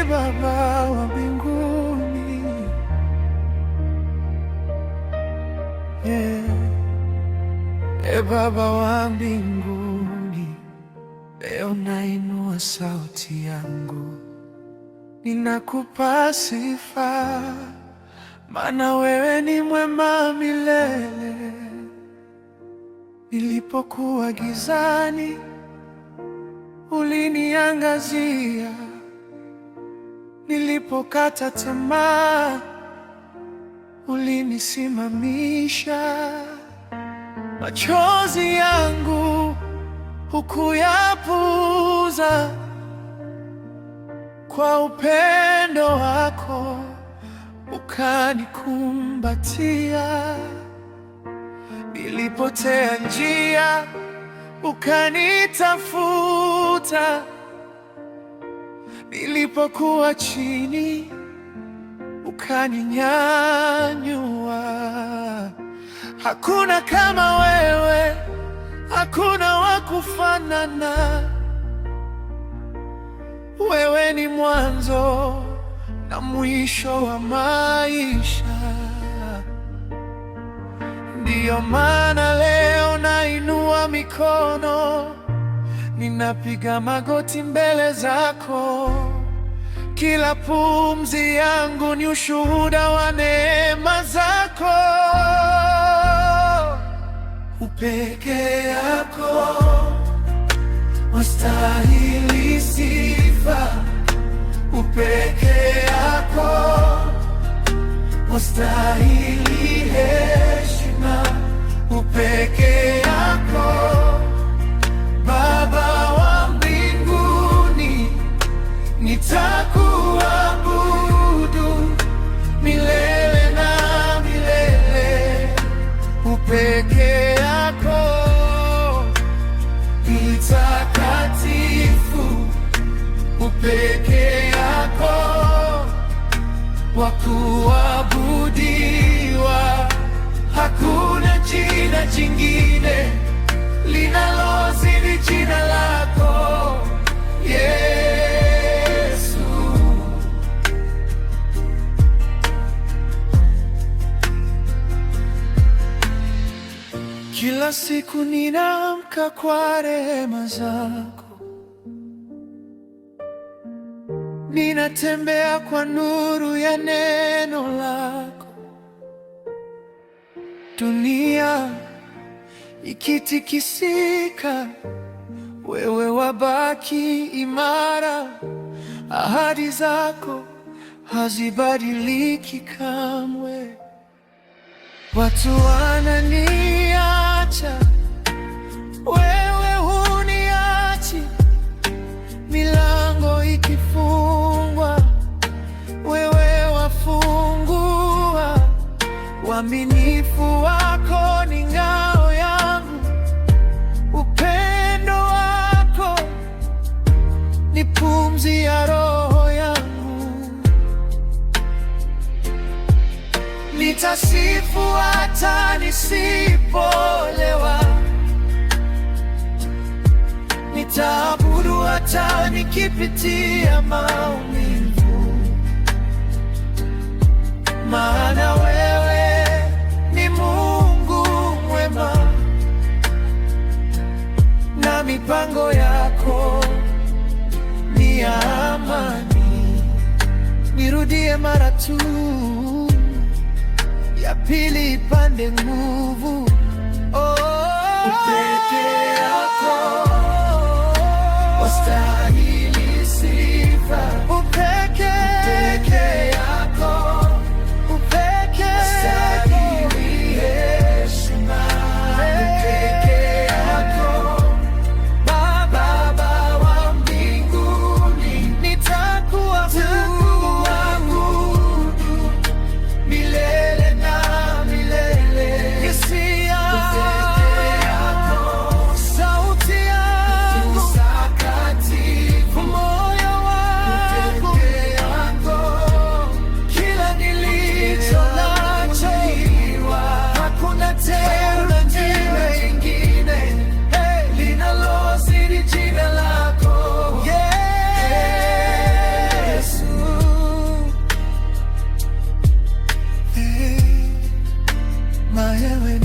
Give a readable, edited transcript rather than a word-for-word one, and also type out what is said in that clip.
Baba wa mbinguni, Baba wa mbinguni, leo nainua sauti yangu, ninakupa sifa, maana wewe ni mwema milele. Nilipokuwa gizani, uliniangazia. Nilipokata tamaa, ulinisimamisha. Machozi yangu hukuyapuuza, kwa upendo wako ukanikumbatia. Nilipotea njia, ukanitafuta. Nilipokuwa chini, ukaninyanyua. Hakuna kama wewe, hakuna wa kufanana. Wewe ni mwanzo na mwisho wa maisha. Ndiyo maana leo nainua mikono, ninapiga magoti mbele zako. Kila pumzi yangu ni ushuhuda wa neema zako. Upeke yako wastahili sifa, upeke yako wastahili heshima, upeke yako Baba wa mbinguni, nitakuabudu milele na milele. Upeke yako mtakatifu, upeke yako wa kuabudiwa. Hakuna jina jingine linalozidi jina lako Yesu. Kila siku ninaamka kwa rehema zako, ninatembea kwa nuru ya neno lako. Dunia ikitikisika, wewe wabaki imara. Ahadi zako hazibadiliki kamwe. Watu wananiacha, wewe huniachi. Milango ikifungwa, wewe wafungua. Uaminifu wako ni ngao yangu, upendo wako ni pumzi ya roho yangu. Nitasifu hata nisipolewa, nitaabudu hata nikipitia maumivu, maana wewe ni Mungu mwema na mipango yako ni ya amani. Nirudie mara tu, ya pili ipande nguvu. Upeke yako wastahili sifa, upeke yako wastahili heshima, upeke yako Baba wa mbinguni, nitakuabudu milele na milele. Hisia sauti yangu takatifu, moyo wangu mwenyewe